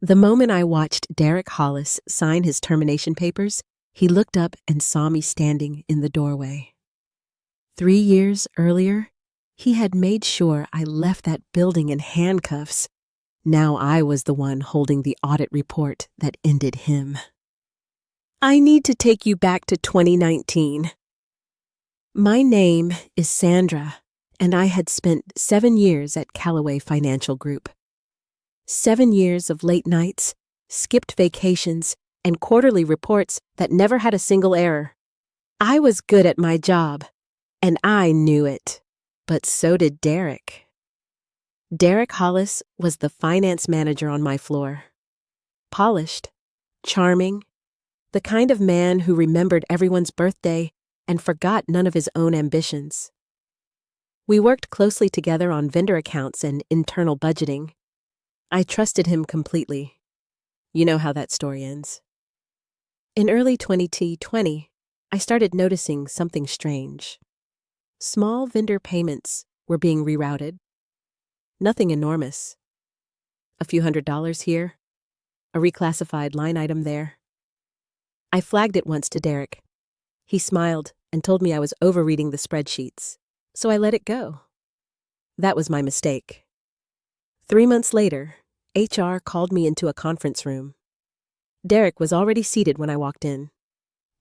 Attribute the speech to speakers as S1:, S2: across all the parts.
S1: The moment I watched Derek Hollis sign his termination papers, he looked up and saw me standing in the doorway. 3 years earlier, he had made sure I left that building in handcuffs. Now I was the one holding the audit report that ended him. I need to take you back to 2019. My name is Sandra, and I had spent 7 years at Callaway Financial Group. 7 years of late nights, skipped vacations, and quarterly reports that never had a single error. I was good at my job, and I knew it. But so did Derek. Derek Hollis was the finance manager on my floor. Polished, charming, the kind of man who remembered everyone's birthday and forgot none of his own ambitions. We worked closely together on vendor accounts and internal budgeting. I trusted him completely. You know how that story ends. In early 2020, I started noticing something strange. Small vendor payments were being rerouted. Nothing enormous. A few $100s here, a reclassified line item there. I flagged it once to Derek. He smiled and told me I was overreading the spreadsheets, so I let it go. That was my mistake. 3 months later, HR called me into a conference room. Derek was already seated when I walked in.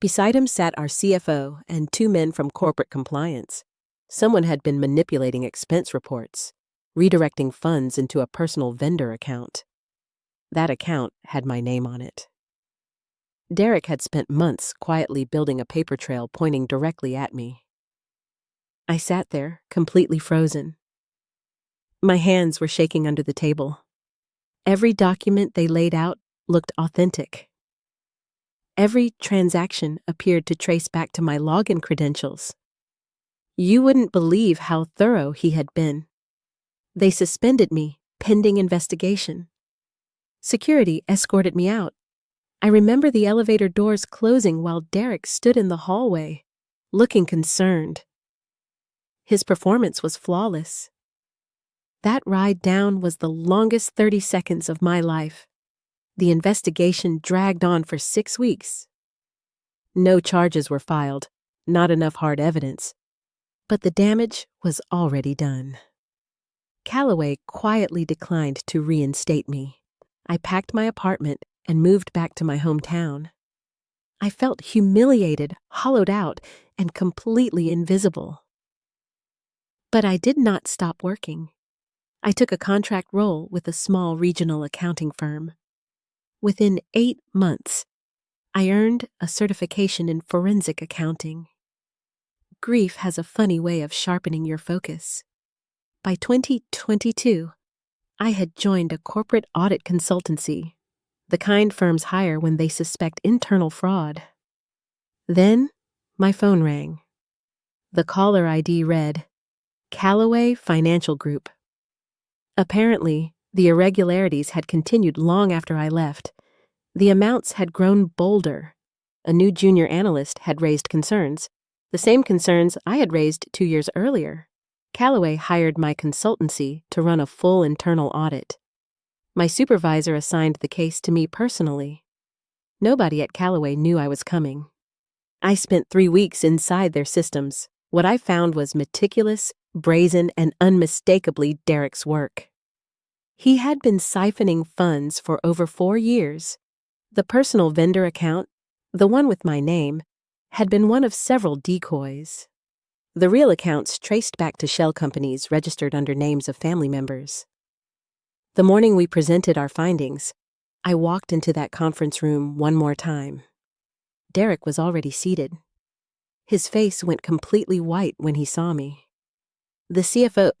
S1: Beside him sat our CFO and 2 men from corporate compliance. Someone had been manipulating expense reports, redirecting funds into a personal vendor account. That account had my name on it. Derek had spent months quietly building a paper trail pointing directly at me. I sat there, completely frozen. My hands were shaking under the table. Every document they laid out looked authentic. Every transaction appeared to trace back to my login credentials. You wouldn't believe how thorough he had been. They suspended me, pending investigation. Security escorted me out. I remember the elevator doors closing while Derek stood in the hallway, looking concerned. His performance was flawless. That ride down was the longest 30 seconds of my life. The investigation dragged on for 6 weeks. No charges were filed, not enough hard evidence. But the damage was already done. Callaway quietly declined to reinstate me. I packed my apartment and moved back to my hometown. I felt humiliated, hollowed out, and completely invisible. But I did not stop working. I took a contract role with a small regional accounting firm. Within 8 months, I earned a certification in forensic accounting. Grief has a funny way of sharpening your focus. By 2022, I had joined a corporate audit consultancy, the kind firms hire when they suspect internal fraud. Then, my phone rang. The caller ID read, Callaway Financial Group. Apparently, the irregularities had continued long after I left. The amounts had grown bolder. A new junior analyst had raised concerns, the same concerns I had raised 2 years earlier. Callaway hired my consultancy to run a full internal audit. My supervisor assigned the case to me personally. Nobody at Callaway knew I was coming. I spent 3 weeks inside their systems. What I found was meticulous, brazen, and unmistakably Derek's work. He had been siphoning funds for over 4 years. The personal vendor account, the one with my name, had been one of several decoys. The real accounts traced back to shell companies registered under names of family members. The morning we presented our findings, I walked into that conference room one more time. Derek was already seated. His face went completely white when he saw me. The CFO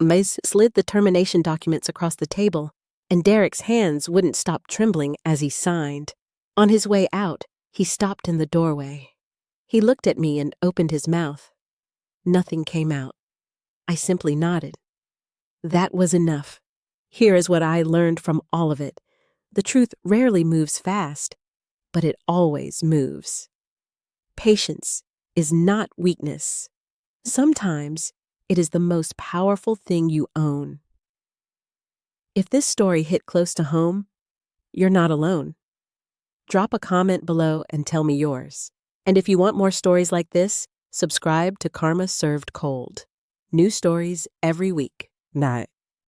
S1: slid the termination documents across the table, and Derek's hands wouldn't stop trembling as he signed. On his way out, he stopped in the doorway. He looked at me and opened his mouth. Nothing came out. I simply nodded. That was enough. Here is what I learned from all of it. The truth rarely moves fast, but it always moves. Patience is not weakness. Sometimes it is the most powerful thing you own. If this story hit close to home, you're not alone. Drop a comment below and tell me yours. And if you want more stories like this, subscribe to Karma Served Cold. New stories every week. Night.